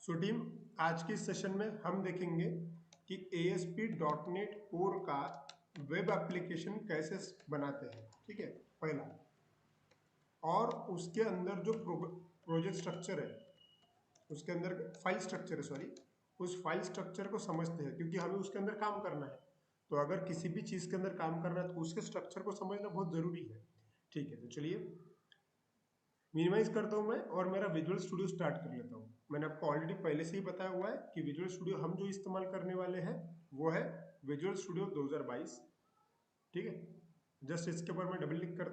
So team, आज के session में हम देखेंगे कि ASP.NET कोर का वेब एप्लीकेशन कैसे बनाते हैं। ठीक है, पहला, और उसके अंदर जो प्रोजेक्ट स्ट्रक्चर है, उसके अंदर फाइल स्ट्रक्चर है, सॉरी, उस फाइल स्ट्रक्चर को समझते हैं क्योंकि हमें उसके अंदर काम करना है। तो अगर किसी भी चीज़ के अंदर काम करना है तो उसके स्ट्रक्चर को समझना बहुत ज़रूरी है। ठीक है, तो चलिए मिनिमाइज करता हूँ मैं और मेरा विजुअल स्टूडियो स्टार्ट कर लेता हूँ। मैंने आपको ऑलरेडी पहले से ही बताया हुआ है कि विजुअल स्टूडियो हम जो इस्तेमाल करने वाले हैं वो है विजुअल स्टूडियो 2022। ठीक है, जस्ट इसके ऊपर मैं डबल क्लिक कर,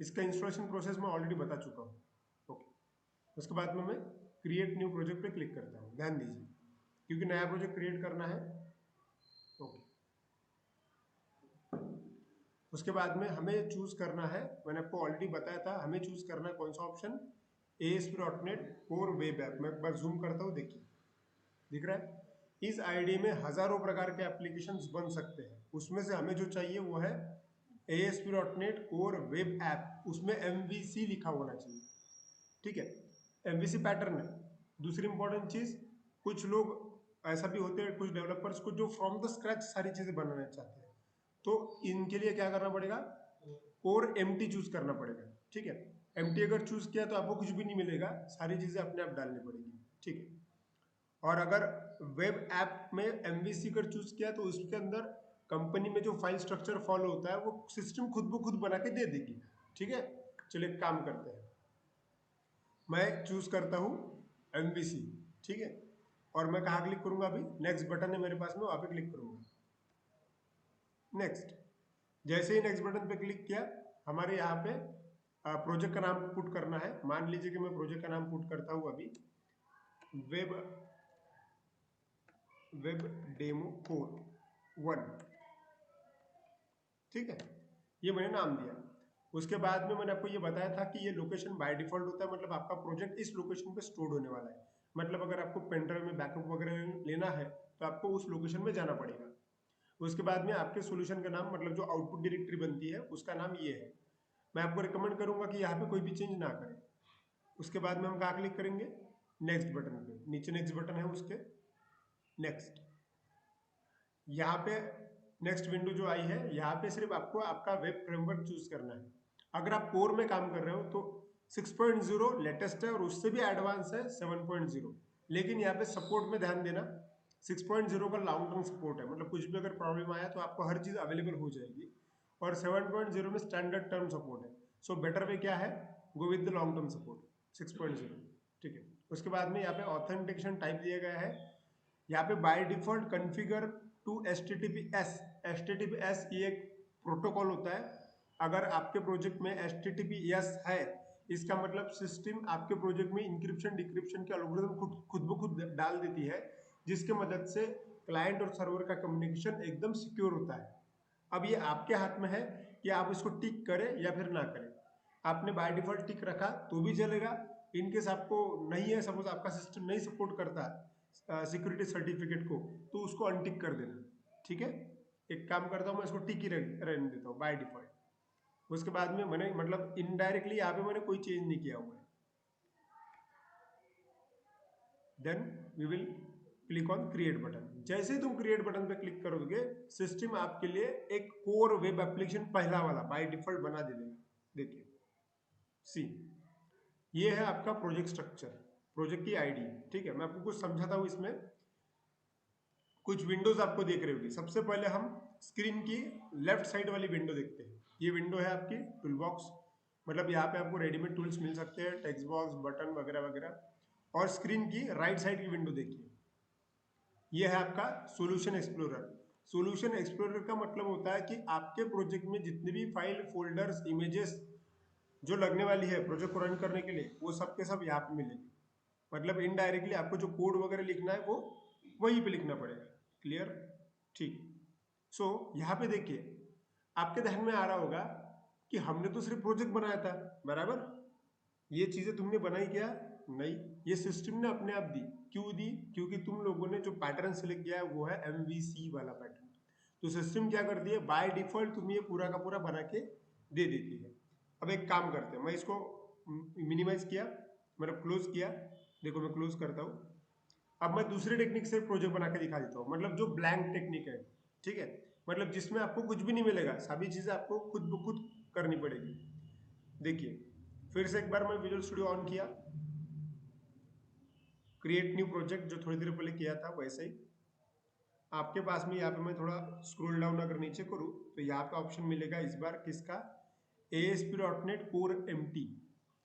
इसका इंस्टॉलेशन प्रोसेस मैं ऑलरेडी बता चुका हूँ। ओके, उसके बाद में मैं क्रिएट न्यू प्रोजेक्ट पे क्लिक करता हूँ। ध्यान दीजिए क्योंकि नया प्रोजेक्ट क्रिएट करना है। ओके, उसके बाद में हमें चूज करना है, मैंने आपको ऑलरेडी बताया था, हमें चूज करना है कौन सा option, ASP.NET core web app. मैं एक बार जूम करता हूँ, देखिए दिख रहा है। इस आईडी में हजारों प्रकार के एप्लीकेशंस बन सकते हैं, उसमें से हमें जो चाहिए वो है ASP.NET कोर वेब ऐप। उसमें MVC लिखा होना चाहिए। ठीक है, MVC पैटर्न है। दूसरी इंपॉर्टेंट चीज, कुछ लोग ऐसा भी होते हैं, कुछ डेवलपर्स को जो फ्रॉम द स्क्रैच सारी चीजें बनाना चाहते हैं, तो इनके लिए क्या करना पड़ेगा, कोर एम्प्टी चूज करना पड़ेगा। ठीक है, एम्प्टी अगर चूज किया तो आपको कुछ भी नहीं मिलेगा, सारी चीजें अपने आप डालनी पड़ेगी। ठीक है, और अगर वेब ऐप में MVC कर चूज किया तो उसके अंदर कंपनी में जो फाइल स्ट्रक्चर फॉलो होता है वो सिस्टम खुद ब खुद बना के दे देगी। ठीक है, चलिए काम करते हैं। मैं चूज करता हूं MVC। ठीक है, और मैं कहाँ क्लिक करूंगा, अभी नेक्स्ट बटन है मेरे पास में, वहां पे क्लिक करूंगा। नेक्स्ट, जैसे ही नेक्स्ट बटन पे क्लिक किया, हमारे यहाँ पे प्रोजेक्ट का नाम पुट करना है। मान लीजिए कि मैं प्रोजेक्ट का नाम पुट करता हूँ अभी वेब वेब डेमो कोर 1। ठीक है, ये मैंने नाम दिया। उसके बाद में मैंने आपको ये बताया था कि ये लोकेशन बाय डिफॉल्ट होता है, मतलब आपका प्रोजेक्ट इस लोकेशन पे स्टोर होने वाला है। मतलब अगर आपको पेनड्राइव में बैकअप वगैरह लेना है तो आपको उस लोकेशन में जाना पड़ेगा। उसके बाद में आपके सोल्यूशन का नाम, मतलब जो आउटपुट डायरेक्टरी बनती है उसका नाम ये है। मैं आपको रिकमेंड करूंगा कि यहाँ पे कोई भी चेंज ना करें। उसके बाद में हम कहाँ क्लिक करेंगे, नेक्स्ट बटन पे, नीचे नेक्स्ट बटन है उसके, नेक्स्ट। यहाँ पे नेक्स्ट विंडो जो आई है, यहाँ पे सिर्फ आपको आपका वेब फ्रेमवर्क चूज करना है। अगर आप कोर में काम कर रहे हो तो 6.0 लेटेस्ट है और उससे भी एडवांस है 7.0। लेकिन यहाँ पे सपोर्ट में ध्यान देना, 6.0 का लॉन्ग टर्म सपोर्ट है, मतलब कुछ भी अगर प्रॉब्लम आया तो आपको हर चीज अवेलेबल हो जाएगी। और 7.0 में स्टैंडर्ड टर्म सपोर्ट है। सो बेटर वे क्या है, go with the long term support 6.0। ठीक है, उसके बाद में यहाँ पे ऑथेंटिकेशन टाइप दिया गया है। यहाँ पे by default configure to HTTPS। HTTPS ये एक प्रोटोकॉल होता है। अगर आपके प्रोजेक्ट में HTTPS है, इसका मतलब सिस्टम आपके प्रोजेक्ट में इंक्रिप्शन डिक्रिप्शन के एल्गोरिथम खुद ब खुद डाल देती है, जिसके मदद से क्लाइंट और सर्वर का कम्युनिकेशन एकदम सिक्योर होता है। अब ये आपके हाथ में है कि आप इसको टिक करें या फिर ना करें। आपने बाय डिफॉल्ट टिक रखा तो भी चलेगा। इनकेस आपको नहीं है, सपोज आपका सिस्टम नहीं सपोर्ट करता सिक्योरिटी सर्टिफिकेट को, तो उसको अनटिक कर देना। ठीक है, एक काम करता हूँ, मैं इसको टिक ही रहने देता हूँ बाय डिफॉल्ट। उसके बाद में मैंने, मतलब इनडायरेक्टली यहाँ पे मैंने कोई चेंज नहीं किया हुआ है। Then we will click on create button. जैसे ही तुम क्रिएट बटन पे क्लिक करोगे, सिस्टम आपके लिए एक कोर वेब एप्लीकेशन पहला वाला बाय डिफॉल्ट बना दे देगा। देखिए, सी, ये है आपका प्रोजेक्ट स्ट्रक्चर, प्रोजेक्ट की आईडी। ठीक है, मैं आपको कुछ समझाता हूँ। इसमें कुछ विंडोज आपको देख रहे होगी। सबसे पहले हम स्क्रीन की लेफ्ट साइड वाली विंडो देखते हैं। ये विंडो है आपकी टूल बॉक्स, मतलब यहाँ पे आपको रेडीमेड टूल्स मिल सकते हैं, टेक्स्ट बॉक्स, बटन वगैरह वगैरह। और स्क्रीन की राइट साइड की विंडो देखिए, ये है आपका सॉल्यूशन एक्सप्लोरर। सॉल्यूशन एक्सप्लोरर का मतलब होता है कि आपके प्रोजेक्ट में जितनी भी फाइल, फोल्डर्स, इमेजेस जो लगने वाली है प्रोजेक्ट को रन करने के लिए, वो सब के सब यहाँ पे मिलेगी। मतलब इनडायरेक्टली आपको जो कोड वगैरह लिखना है वो वहीं पे लिखना पड़ेगा। क्लियर? ठीक। सो यहाँ पे देखिए, आपके ध्यान में आ रहा होगा कि हमने तो सिर्फ प्रोजेक्ट बनाया था, बराबर। ये चीजें तुमने बनाई क्या? नहीं, ये सिस्टम ने अपने आप दी। क्यों दी? क्योंकि तुम लोगों ने जो पैटर्न सेलेक्ट किया है वो है MVC वाला पैटर्न। तो सिस्टम क्या करती है, बाय डिफॉल्ट तुम्हें ये पूरा का पूरा बना के दे देती है। अब एक काम करते हैं, मैं इसको मिनिमाइज किया, मतलब क्लोज किया। देखो मैं क्लोज करता हूँ। अब मैं दूसरे टेक्निक से प्रोजेक्ट बना के दिखा देता हूँ, मतलब जो ब्लैंक टेक्निक है, ठीक है, मतलब जिसमें आपको कुछ भी नहीं मिलेगा, सभी चीजें आपको खुद ब खुद करनी पड़ेगी। देखिए फिर से एक बार मैं विजुअल स्टूडियो ऑन किया, क्रिएट न्यू प्रोजेक्ट जो थोड़ी देर पहले किया था वैसे ही आपके पास में यहाँ पे मैं थोड़ा स्क्रॉल डाउन अगर नीचे करूँ तो यहाँ पे ऑप्शन मिलेगा इस बार किसका, ASP.NET कोर एम्प्टी।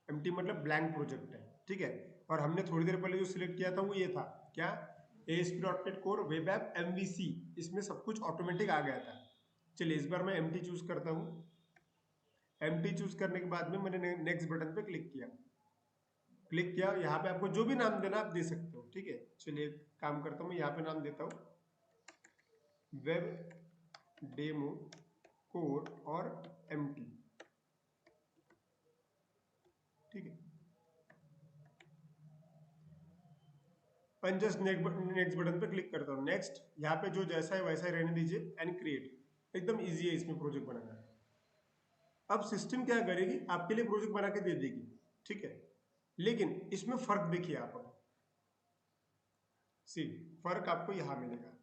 एम्प्टी मतलब ब्लैंक प्रोजेक्ट है, ठीक है। और हमने थोड़ी देर पहले जो सिलेक्ट किया था वो ये था क्या, ASP.NET core web app MVC, इसमें सब कुछ ऑटोमेटिक आ गया था। चलिए इस बार मैं एम्प्टी चूज करता हूँ। एम्प्टी चूज करने के बाद में मैंने नेक्स्ट बटन पे क्लिक किया। क्लिक किया, यहाँ पे आपको जो भी नाम देना आप दे सकते हो, ठीक है। चलिए काम करता हूँ, मैं यहाँ पे नाम देता हूँ वेब डेमो कोर और एम्प्टी, ठीक है। जस्ट नेक्स्ट बटन पे क्लिक करता हूँ। नेक्स्ट यहाँ पे जो जैसा है वैसा ही रहने दीजिए एंड क्रिएट। एकदम इजी है इसमें प्रोजेक्ट बनाना। अब सिस्टम क्या करेगी, आपके लिए प्रोजेक्ट बना के दे देगी, ठीक है। लेकिन इसमें फर्क देखिए आप, सी फर्क आपको यहां मिलेगा।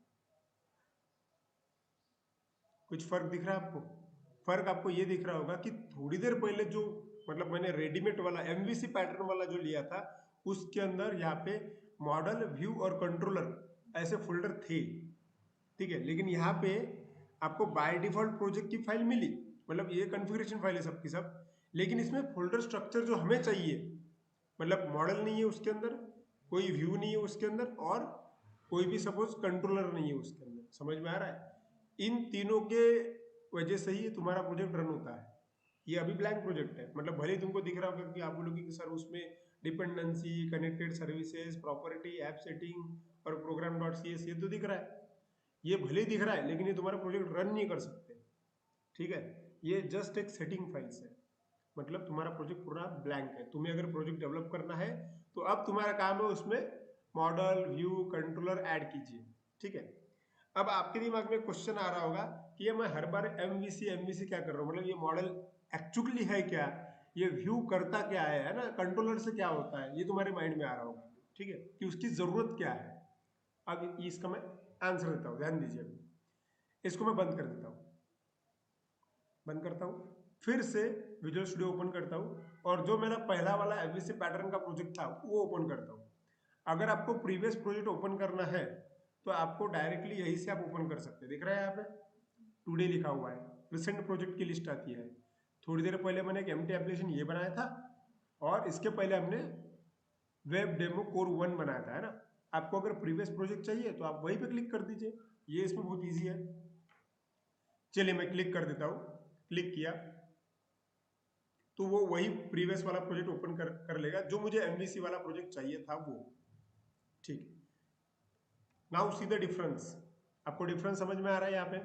कुछ फर्क दिख रहा है आपको? फर्क आपको ये दिख रहा होगा कि थोड़ी देर पहले जो मतलब मैंने रेडीमेड वाला MVC पैटर्न वाला जो लिया था उसके अंदर यहाँ पे मॉडल, व्यू और कंट्रोलर ऐसे फोल्डर थे, ठीक है। लेकिन यहाँ पे आपको बाय डिफॉल्ट प्रोजेक्ट की फाइल मिली, मतलब ये कॉन्फ़िगरेशन फाइल है सबकी सब, लेकिन इसमें फोल्डर स्ट्रक्चर जो हमें चाहिए, मतलब मॉडल नहीं है उसके अंदर, कोई व्यू नहीं है उसके अंदर, और कोई भी सपोज कंट्रोलर नहीं है उसके अंदर। समझ में आ रहा है? इन तीनों के वजह से ही तुम्हारा प्रोजेक्ट रन होता है। ये अभी ब्लैंक प्रोजेक्ट है, मतलब भले ही तुमको दिख रहा होगा कि आप बोलोगे कि सर उसमें dependency, connected services, property, app setting और प्रोग्राम डॉट सी एस ये तो दिख रहा है, ये भले ही दिख रहा है, लेकिन ये तुम्हारा प्रोजेक्ट रन नहीं कर सकते, ठीक है। ये जस्ट एक सेटिंग फाइल्स है, मतलब तुम्हारा प्रोजेक्ट पूरा ब्लैंक है। तुम्हें अगर प्रोजेक्ट डेवलप करना है तो अब तुम्हारा काम है उसमें मॉडल, व्यू, कंट्रोलर ऐड कीजिए, ठीक है। अब आपके दिमाग में क्वेश्चन आ रहा होगा कि ये मैं हर बार एमवीसी क्या कर रहा हूँ, मतलब ये मॉडल एक्चुअली है क्या, ये व्यू करता क्या है ना, कंट्रोलर से क्या होता है, ये तुम्हारे माइंड में आ रहा होगा, ठीक है, कि उसकी जरूरत क्या है। अब इसका मैं आंसर देता हूँ, ध्यान दीजिए। इसको मैं बंद कर देता हूँ, बंद करता हूँ, फिर से विजुअल स्टूडियो ओपन करता हूँ और जो मेरा पहला वाला एमवीसी पैटर्न का प्रोजेक्ट था वो ओपन करता हूँ। अगर आपको प्रीवियस प्रोजेक्ट ओपन करना है तो आपको डायरेक्टली यहीं से आप ओपन कर सकते हैं। दिख रहा है यहाँ पे टुडे लिखा हुआ है, रिसेंट प्रोजेक्ट की लिस्ट आती है। थोड़ी देर पहले मैंने एक एम्प्टी एप्लीकेशन ये बनाया था और इसके पहले हमने वेब डेमो कोर 1 बनाया था, है ना। आपको अगर प्रीवियस प्रोजेक्ट चाहिए तो आप वहीं पे क्लिक कर दीजिए, ये इसमें बहुत ईजी है। चलिए मैं क्लिक कर देता हूँ, क्लिक किया तो वो वही प्रीवियस वाला प्रोजेक्ट ओपन कर लेगा जो मुझे एमवीसी वाला प्रोजेक्ट चाहिए था वो, ठीक है। Now see the difference. आपको डिफरेंस समझ में आ रहा है यहाँ पे?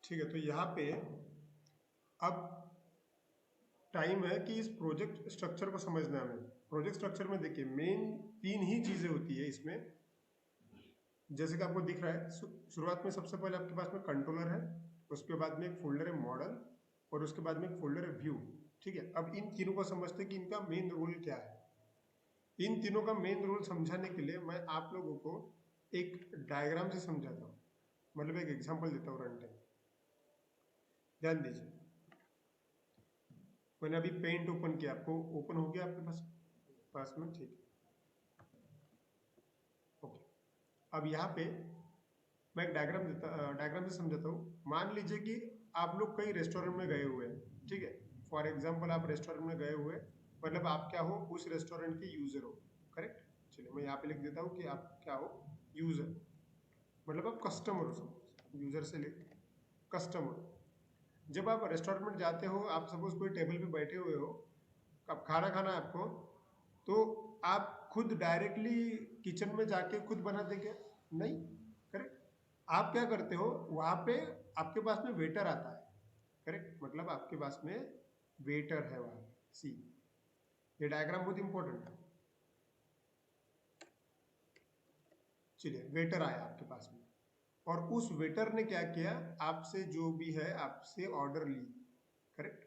ठीक है, तो यहाँ पे अब टाइम है कि इस प्रोजेक्ट स्ट्रक्चर को समझना है हमें। प्रोजेक्ट स्ट्रक्चर में देखिए मेन 3 ही चीजें होती है इसमें, जैसे कि आपको दिख रहा है। शुरुआत में सबसे पहले आपके पास में कंट्रोलर है, उसके बाद में एक फोल्डर है मॉडल और उसके बाद में एक फोल्डर है व्यू, ठीक है। अब इन तीनों को समझते हैं कि इनका मेन रोल क्या है। इन तीनों का मेन रोल समझाने के लिए मैं आप लोगों को एक डायग्राम से समझाता हूँ, मतलब एक एग्जांपल देता हूँ रन टाइम। ध्यान दीजिए, मैंने अभी पेंट ओपन किया, आपको ओपन हो गया आपके पास में, ठीक है, ओके। अब यहाँ पे मैं एक डायग्राम से समझाता हूँ। मान लीजिए कि आप लोग कहीं रेस्टोरेंट में गए हुए हैं, ठीक है। फॉर एग्जाम्पल आप रेस्टोरेंट में गए हुए, मतलब आप क्या हो, उस रेस्टोरेंट के यूजर हो, करेक्ट। चलिए मैं यहाँ पे लिख देता हूँ कि आप क्या हो, यूजर, मतलब आप कस्टमर हो, सपोज यूजर से ले कस्टमर। जब आप रेस्टोरेंट में जाते हो, आप सपोज कोई टेबल पे बैठे हुए हो, अब खाना खाना है आपको, तो आप खुद डायरेक्टली किचन में जाके खुद बनाते क्या? नहीं, करेक्ट। आप क्या करते हो, वहां पे आपके पास में वेटर आता है, करेक्ट, मतलब आपके पास में वेटर है वहां। सी, ये डायग्राम बहुत इंपॉर्टेंट है। चलिए वेटर आया आपके पास में, और उस वेटर ने क्या किया, आपसे जो भी है आपसे ऑर्डर ली, करेक्ट,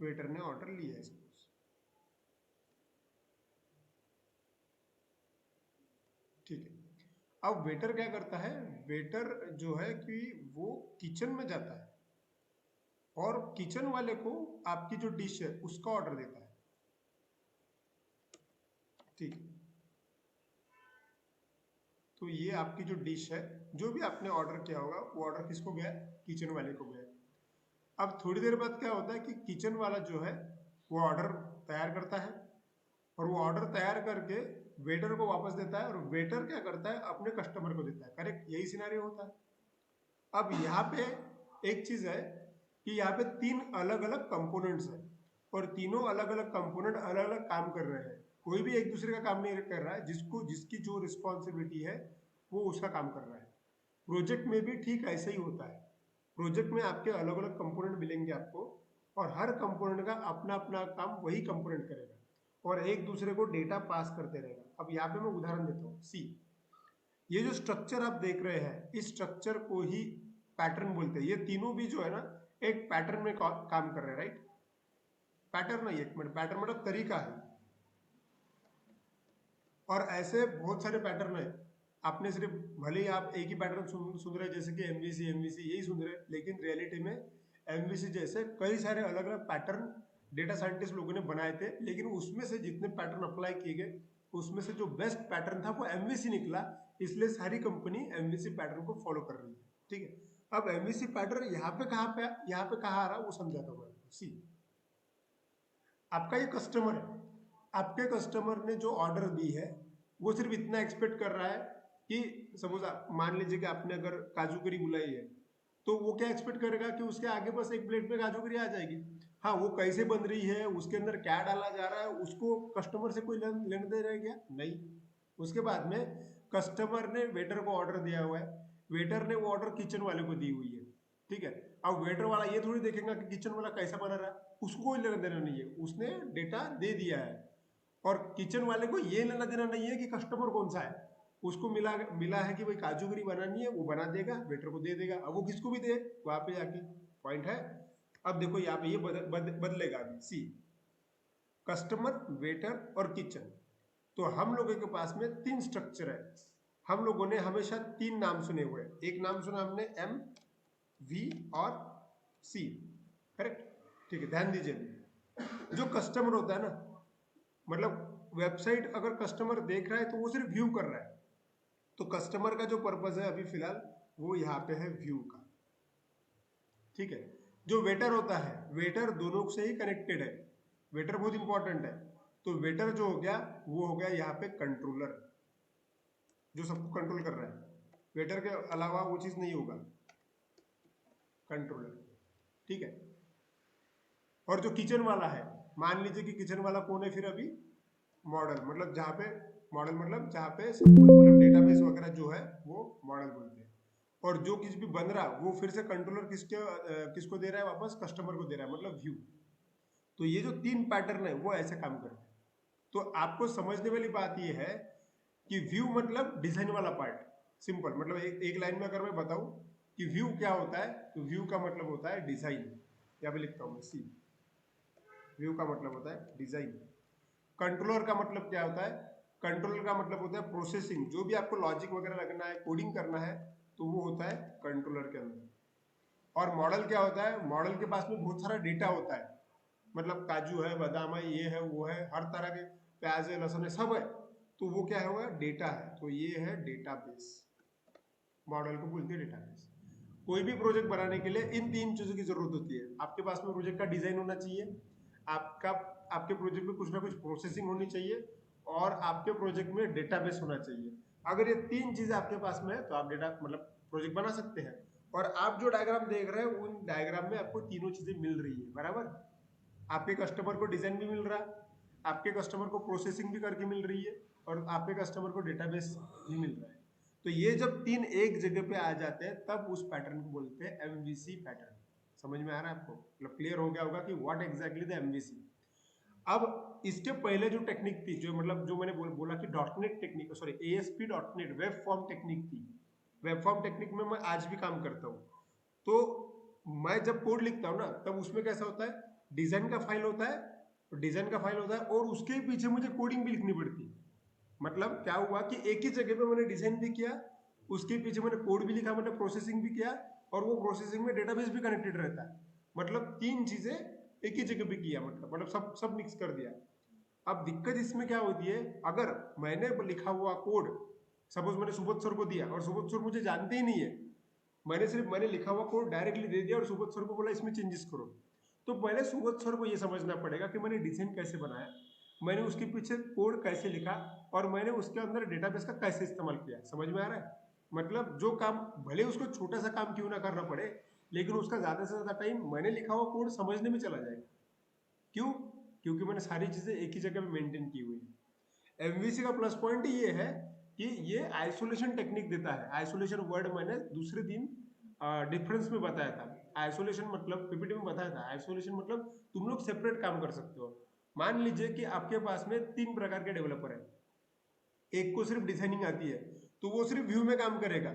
वेटर ने ऑर्डर लिया है सपोज, ठीक है। अब वेटर क्या करता है, वेटर जो है कि वो किचन में जाता है और किचन वाले को आपकी जो डिश है उसका ऑर्डर देता है, ठीक है। तो ये आपकी जो डिश है, जो भी आपने ऑर्डर किया होगा वो ऑर्डर किसको गया, किचन वाले को गया। अब थोड़ी देर बाद क्या होता है कि किचन वाला जो है वो ऑर्डर तैयार करता है और वो ऑर्डर तैयार करके वेटर को वापस देता है और वेटर क्या करता है, अपने कस्टमर को देता है, करेक्ट, यही सिनेरियो होता है। अब यहाँ पे एक चीज है कि यहाँ पे तीन अलग अलग कंपोनेंट्स हैं और तीनों अलग अलग कंपोनेंट अलग अलग काम कर रहे हैं, कोई भी एक दूसरे का काम नहीं कर रहा है, जिसको जिसकी जो रिस्पॉन्सिबिलिटी है वो उसका काम कर रहा है। प्रोजेक्ट में भी ठीक ऐसे ही होता है, प्रोजेक्ट में आपके अलग अलग कंपोनेंट मिलेंगे आपको और हर कंपोनेंट का अपना अपना काम वही कंपोनेंट करेगा और एक दूसरे को डेटा पास करते रहेगा। अब यहाँ पे मैं उदाहरण देता हूँ, सी, ये जो स्ट्रक्चर आप देख रहे हैं इस स्ट्रक्चर को ही पैटर्न बोलते हैं। ये तीनों भी जो है ना एक पैटर्न में काम कर रहे हैं, राइट। पैटर्न नहीं, एक मिनट, पैटर्न मतलब तरीका है, और ऐसे बहुत सारे पैटर्न है। आपने सिर्फ भले ही आप एक ही पैटर्न सुन रहे हैं जैसे कि एमवीसी एमवीसी यही सुन रहे हैं, लेकिन रियलिटी में एमवीसी जैसे कई सारे अलग अलग पैटर्न डेटा साइंटिस्ट लोगों ने बनाए थे, लेकिन उसमें से जितने पैटर्न अप्लाई किए गए उसमें से जो बेस्ट पैटर्न था वो एमवीसी निकला, इसलिए सारी कंपनी एमवीसी पैटर्न को फॉलो कर रही है, ठीक है। अब एमवीसी पैटर्न यहाँ पे कहाँ आ रहा है वो समझाता हूँ मैं। सी, आपका ये कस्टमर है, आपके कस्टमर ने जो ऑर्डर दी है वो सिर्फ इतना एक्सपेक्ट कर रहा है कि सपोज मान लीजिए कि आपने अगर काजू करी बुलाई है तो वो क्या एक्सपेक्ट करेगा कि उसके आगे बस एक प्लेट में काजू करी आ जाएगी। हाँ, वो कैसे बन रही है, उसके अंदर क्या डाला जा रहा है, उसको कस्टमर से कोई लेने दे रहा है क्या, नहीं। उसके बाद में कस्टमर ने वेटर को ऑर्डर दिया हुआ है, वेटर ने वो ऑर्डर किचन वाले को दी हुई है, ठीक है। अब वेटर वाला ये थोड़ी देखेगा कि किचन वाला कैसा बना रहा है, उसको कोई लेना देना नहीं है, उसने डेटा दे दिया है। और किचन वाले को ये लेना देना नहीं है कि कस्टमर कौन सा है, उसको मिला मिला है कि भाई काजू करी बनानी है, वो बना देगा, वेटर को दे देगा। अब वो किसको भी दे वहां पे जाके, पॉइंट है। अब देखो यहाँ पे ये बदलेगा अभी, सी, कस्टमर, वेटर और किचन। तो हम लोगों के पास में तीन स्ट्रक्चर है, हम लोगों ने हमेशा तीन नाम सुने हुए हैं। एक नाम सुना हमने एम, वी और सी, करेक्ट, ठीक है। ध्यान दीजिए, जो कस्टमर होता है ना, मतलब वेबसाइट अगर कस्टमर देख रहा है तो वो सिर्फ व्यू कर रहा है, तो कस्टमर का जो पर्पज है अभी फिलहाल वो यहाँ पे है व्यू का, ठीक है। जो वेटर होता है, वेटर दोनों से ही कनेक्टेड है, वेटर बहुत इंपॉर्टेंट है। तो वेटर जो हो गया वो हो गया यहाँ पे कंट्रोलर, जो सबको कंट्रोल कर रहा है, वेटर के अलावा वो चीज नहीं होगा, कंट्रोलर, ठीक है। और जो किचन वाला है, मान लीजिए कि किचन वाला कौन है फिर अभी, मॉडल, मतलब जहाँ पे, मॉडल मतलब जहाँ पे सब कुछ मतलब डेटाबेस वगैरह जो है वो मॉडल बोलते हैं। और जो कुछ भी बन रहा वो फिर से कंट्रोलर किसको दे रहा है, वापस कस्टमर को दे रहा है, मतलब व्यू। तो ये जो तीन पैटर्न है वो ऐसे काम करते हैं। तो आपको समझने वाली बात ये है कि व्यू मतलब डिजाइन वाला पार्ट, सिंपल, मतलब एक लाइन में अगर मैं बताऊं कि व्यू क्या होता है, तो व्यू का मतलब होता है डिजाइन। यहाँ पे लिखता हूं मैं, सी, व्यू का मतलब होता है डिजाइन। कंट्रोलर का मतलब क्या होता है, कंट्रोलर का मतलब होता है प्रोसेसिंग, जो भी आपको लॉजिक वगैरह लगना है, कोडिंग करना है, तो वो होता है कंट्रोलर के अंदर। और मॉडल क्या होता है, मॉडल के पास में बहुत सारा डेटा होता है, मतलब काजू है, बादाम है, ये है, वो है, हर तरह के प्याज है, लहसुन है, सब है, तो वो क्या होगा, डेटा है। तो ये है डेटाबेस, मॉडल को बोलते हैं डेटाबेस। कोई भी प्रोजेक्ट बनाने के लिए इन तीन चीजों की जरूरत होती है। आपके पास में प्रोजेक्ट का डिजाइन होना चाहिए, आपका आपके प्रोजेक्ट में कुछ ना कुछ प्रोसेसिंग होनी चाहिए, और आपके प्रोजेक्ट में डेटाबेस होना चाहिए। अगर ये तीन चीजें आपके पास में है तो आप डेटा मतलब प्रोजेक्ट बना सकते हैं। और आप जो डायग्राम देख रहे हैं उन डायग्राम में आपको तीनों चीजें मिल रही है, बराबर। आपके कस्टमर को डिजाइन भी मिल रहा है, आपके कस्टमर को प्रोसेसिंग भी करके मिल रही है, और आपके कस्टमर को डेटाबेस भी मिल रहा है। तो ये जब तीन एक जगह पे आ जाते हैं तब उस पैटर्न को बोलते हैं एमवीसी पैटर्न। समझ में आ रहा है आपको, मतलब क्लियर हो गया होगा कि व्हाट एग्जैक्टली द एमवीसी। अब इसके पहले जो टेक्निक थी, जो मतलब जो मैंने बोला कि dot net technique, sorry ASP dot net web form technique थी, वेब फॉर्म टेक्निक में मैं आज भी काम करता हूँ। तो मैं जब कोड लिखता हूँ ना, तब उसमें कैसा होता है, डिजाइन का फाइल होता है, और उसके पीछे मुझे कोडिंग भी लिखनी पड़ती है। मतलब क्या हुआ कि एक ही जगह पे मैंने डिजाइन भी किया, उसके पीछे मैंने कोड भी लिखा, मतलब प्रोसेसिंग भी किया, और वो प्रोसेसिंग में डेटाबेस भी कनेक्टेड रहता है। मतलब तीन चीजें एक ही जगह पे किया, मतलब सब सब मिक्स कर दिया। अब दिक्कत इसमें क्या होती है, अगर मैंने लिखा हुआ कोड, सपोज मैंने सुबोध सर को दिया और सुबोध सर मुझे जानते ही नहीं है, मैंने लिखा हुआ कोड डायरेक्टली दे दिया और सुबोध सर को बोला इसमें चेंजेस करो, तो पहले सुबोध सर को ये समझना पड़ेगा कि मैंने डिजाइन कैसे बनाया, मैंने उसके पीछे कोड कैसे लिखा, और मैंने उसके अंदर डेटाबेस का कैसे इस्तेमाल किया। समझ में आ रहा है? मतलब जो काम भले उसको छोटा सा काम क्यों ना करना पड़े, लेकिन उसका ज्यादा से ज्यादा टाइम मैंने लिखा हुआ कोड समझने में चला जाएगा। क्यों? क्योंकि मैंने सारी चीजें एक ही जगह पे मेंटेन की हुई है। एमवीसी का प्लस पॉइंट ये है कि ये आइसोलेशन टेक्निक देता है। आइसोलेशन वर्ड मैंने दूसरे दिन डिफरेंस में बताया था। आइसोलेशन मतलब पीपीटी में बताया था, आइसोलेशन मतलब तुम लोग सेपरेट काम कर सकते हो। मान लीजिए कि आपके पास में 3 प्रकार के डेवलपर है, एक को सिर्फ डिजाइनिंग आती है, तो वो सिर्फ व्यू में काम करेगा,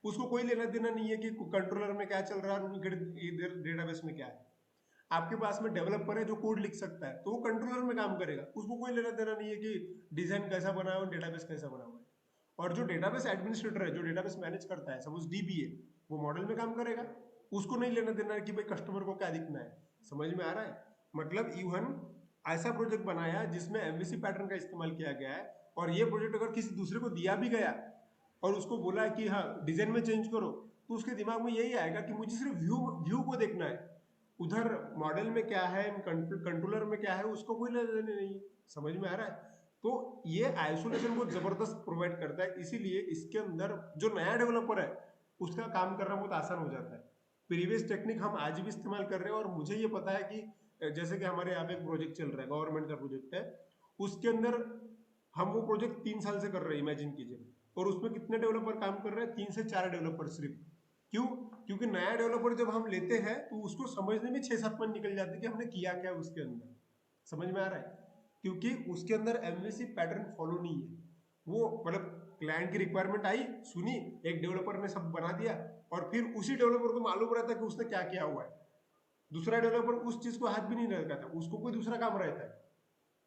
उसको कोई लेना देना नहीं है कि कंट्रोलर में क्या चल रहा है और इधर डेटाबेस में क्या है। आपके पास में डेवलपर है जो कोड लिख सकता है, तो वो कंट्रोलर में काम करेगा, उसको कोई लेना देना नहीं है कि डिजाइन कैसा बना है और डेटाबेस कैसा बना हुआ है। और जो डेटाबेस एडमिनिस्ट्रेटर है, जो डेटाबेस मैनेज करता है, सपोज डीबी है, वो मॉडल में काम करेगा, उसको नहीं लेना देना है कि भाई कस्टमर को क्या दिखना है। समझ में आ रहा है? मतलब इवन ऐसा प्रोजेक्ट बनाया जिसमें एमवीसी पैटर्न का इस्तेमाल किया गया है, और ये प्रोजेक्ट अगर किसी दूसरे को दिया भी गया और उसको बोला कि हाँ डिजाइन में चेंज करो, तो उसके दिमाग में यही आएगा कि मुझे सिर्फ व्यू व्यू को देखना है, उधर मॉडल में क्या है, कंट्रोलर में क्या है, उसको कोई लेना देना नहीं है। समझ में आ रहा है? तो ये आइसोलेशन बहुत जबरदस्त प्रोवाइड करता है, इसीलिए इसके अंदर जो नया डेवलपर है उसका काम करना बहुत आसान हो जाता है। प्रीवियस टेक्निक हम आज भी इस्तेमाल कर रहे हैं, और मुझे ये पता है कि जैसे कि हमारे यहाँ पे एक प्रोजेक्ट चल रहा है, गवर्नमेंट का प्रोजेक्ट है, उसके अंदर हम वो प्रोजेक्ट 3 साल से कर रहे हैं, इमेजिन कीजिए, और उसमें कितने डेवलपर काम कर रहे हैं, 3 से 4 डेवलपर सिर्फ। क्यों? क्योंकि नया डेवलपर जब हम लेते हैं तो उसको समझने में 6-7 मंथ निकल जाते हैं कि हमने किया क्या उसके अंदर। समझ में आ रहा है? क्योंकि उसके अंदर एमवीसी पैटर्न फॉलो नहीं है। वो मतलब क्लाइंट की रिक्वायरमेंट आई, सुनी, एक डेवलपर ने सब बना दिया, और फिर उसी डेवलपर को मालूम रहता है कि उसने क्या किया हुआ है। दूसरा डेवलपर उस चीज को हाथ भी नहीं लगाता था, उसको कोई दूसरा काम रहता है।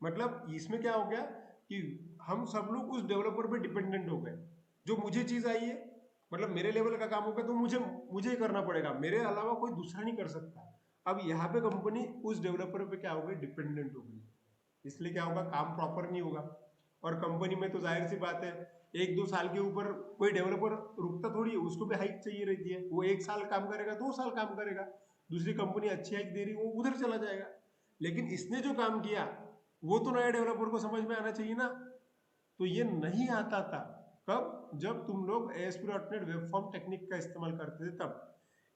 मतलब इसमें क्या हो गया कि हम सब लोग उस डेवलपर पे डिपेंडेंट हो गए। जो मुझे चीज आई है, मतलब मेरे लेवल का काम होगा, तो मुझे मुझे ही करना पड़ेगा, मेरे अलावा कोई दूसरा नहीं कर सकता। अब यहाँ पे कंपनी उस डेवलपर पे क्या हो गई, डिपेंडेंट हो गई। इसलिए क्या होगा, काम प्रॉपर नहीं होगा। और कंपनी में तो जाहिर सी बात है, 1-2 साल के ऊपर कोई डेवलपर रुकता थोड़ी है, उसको भी हाइक चाहिए रहती है। वो 1 साल काम करेगा, 2 साल काम करेगा, दूसरी कंपनी अच्छी हाइक दे रही है, वो उधर चला जाएगा। लेकिन इसने जो काम किया वो तो नया डेवलपर को समझ में आना चाहिए ना। तो ये नहीं आता था। कब? जब तुम लोग ASP.NET वेब फॉर्म टेक्निक का इस्तेमाल करते थे तब।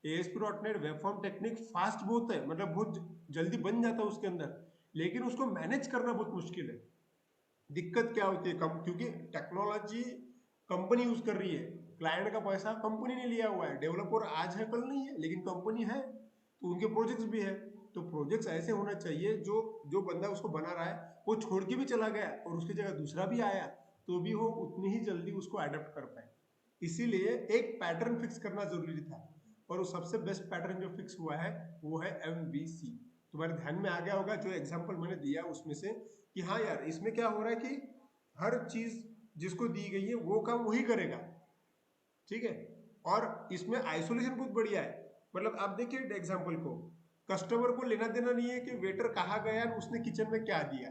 ASP.NET web form technique fast बहुत है, मतलब बहुत जल्दी बन जाता है उसके अंदर, लेकिन उसको मैनेज करना बहुत मुश्किल है। दिक्कत क्या होती है, कम, क्योंकि टेक्नोलॉजी कंपनी यूज कर रही है, क्लाइंट का पैसा कंपनी ने लिया हुआ है, डेवलपर आज है कल नहीं है, लेकिन कंपनी है तो उनके प्रोजेक्ट्स भी है। तो प्रोजेक्ट्स ऐसे होना चाहिए, जो जो बंदा उसको बना रहा है वो छोड़ के भी चला गया और उसकी जगह दूसरा भी आया, तो भी वो उतनी ही जल्दी उसको अडेप्ट कर पाए। इसीलिए एक पैटर्न फिक्स करना जरूरी था, और वो सबसे बेस्ट पैटर्न जो फिक्स हुआ है वो है MVC। तुम्हारे ध्यान में आ गया होगा जो एग्जांपल मैंने दिया उसमें से, कि हाँ यार इसमें क्या हो रहा है कि हर चीज जिसको दी गई है वो काम वही करेगा। ठीक है? और इसमें आइसोलेशन बहुत बढ़िया है। मतलब आप देखिए एग्जांपल को, कस्टमर को लेना देना नहीं है कि वेटर कहाँ गया और उसने किचन में क्या दिया,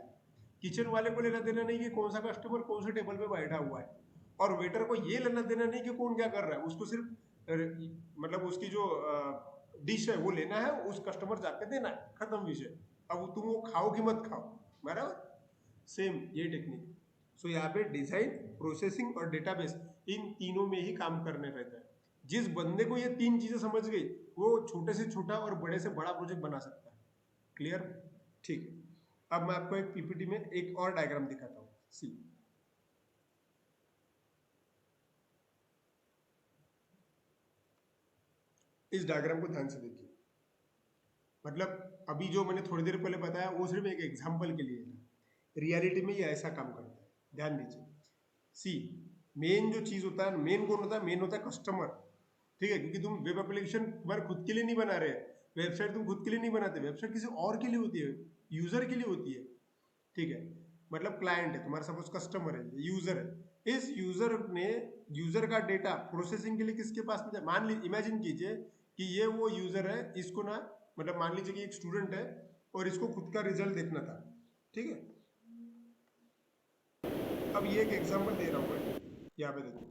किचन वाले को लेना देना नहीं कि कौन सा कस्टमर कौन से टेबल पे बैठा हुआ है, और वेटर को ये लेना देना नहीं कि कौन क्या कर रहा है, उसको सिर्फ मतलब उसकी जो डिश है वो लेना है, उस कस्टमर जाके देना है, खत्म विषय। अब तुम वो खाओ कि मत खाओ, बराबर। सेम ये टेक्निक। सो यहाँ पे डिजाइन, प्रोसेसिंग और डेटाबेस, इन तीनों में ही काम करने रहता है। जिस बंदे को ये 3 चीजें समझ गई, वो छोटे से छोटा और बड़े से बड़ा प्रोजेक्ट बना सकता है। क्लियर? ठीक है। अब मैं आपको एक पीपीटी में एक और डायग्राम दिखाता हूँ। सी, इस डायग्राम को ध्यान से देखिए। मतलब अभी जो मैंने थोड़ी देर पहले बताया वो सिर्फ एक एग्जाम्पल के लिए था, रियलिटी में ये ऐसा काम करता है। ध्यान दीजिए। सी, मेन जो चीज होता है, मेन कौन होता है? मेन होता है कस्टमर, ठीक है, क्योंकि तुम वेब एप्लीकेशन तुम्हारे खुद के लिए नहीं बना रहे, वेबसाइट तुम खुद के लिए नहीं बनाते, वेबसाइट किसी और के लिए होती है, यूजर के लिए होती है, ठीक है। मतलब क्लाइंट है तुम्हारा, सपोज कस्टमर है, यूजर है, इस यूजर ने, यूजर का डेटा प्रोसेसिंग के लिए किसके पास में, मान लीजिए, इमेजिन कीजिए कि ये वो यूजर है, इसको ना, मतलब मान लीजिए कि एक स्टूडेंट है और इसको खुद का रिजल्ट देखना था, ठीक है। अब ये एक एग्जांपल दे रहा हूँ मैं, यहाँ पे देखो,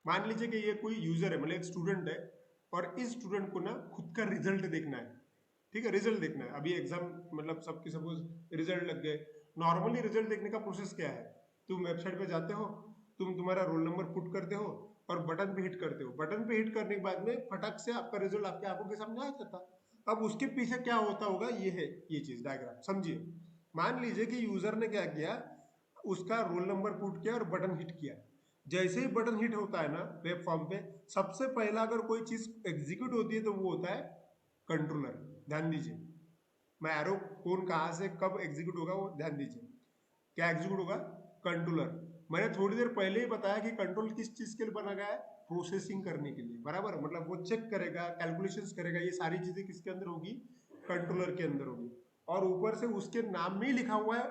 मान लीजिए कि ये कोई यूजर है, मतलब एक स्टूडेंट है, और इस स्टूडेंट को ना खुद का रिजल्ट देखना है, ठीक है, रिजल्ट देखना है। अभी एग्जाम, मतलब सबके सपोज रिजल्ट लग गए। नॉर्मली रिजल्ट देखने का प्रोसेस क्या है? तुम वेबसाइट पे जाते हो, तुम तुम्हारा रोल नंबर पुट करते हो और बटन पे हिट करते हो, बटन पे हिट करने के बाद में फटक से आपका रिजल्ट आपके आंखों के सामने आ जाता। अब उसके पीछे क्या होता होगा, ये है, ये चीज डायग्राम समझिए। मान लीजिए कि यूजर ने क्या किया, उसका रोल नंबर पुट किया और बटन हिट किया। जैसे ही बटन हिट होता है ना वेब फॉर्म पे, सबसे पहला अगर कोई चीज एग्जीक्यूट होती है तो वो होता है कंट्रोलर। ध्यान दीजिए, मैं एरो कौन कहां से कब एग्जीक्यूट होगा वो ध्यान दीजिए। क्या एग्जीक्यूट होगा? कंट्रोलर। मैंने थोड़ी देर पहले ही बताया कि कंट्रोल किस चीज के लिए बना गया है? प्रोसेसिंग करने के लिए, बराबर। मतलब वो चेक करेगा, कैलकुलेशंस करेगा, ये सारी चीजें किसके अंदर होगी? कंट्रोलर के अंदर होगी। और ऊपर से उसके नाम में ही लिखा हुआ है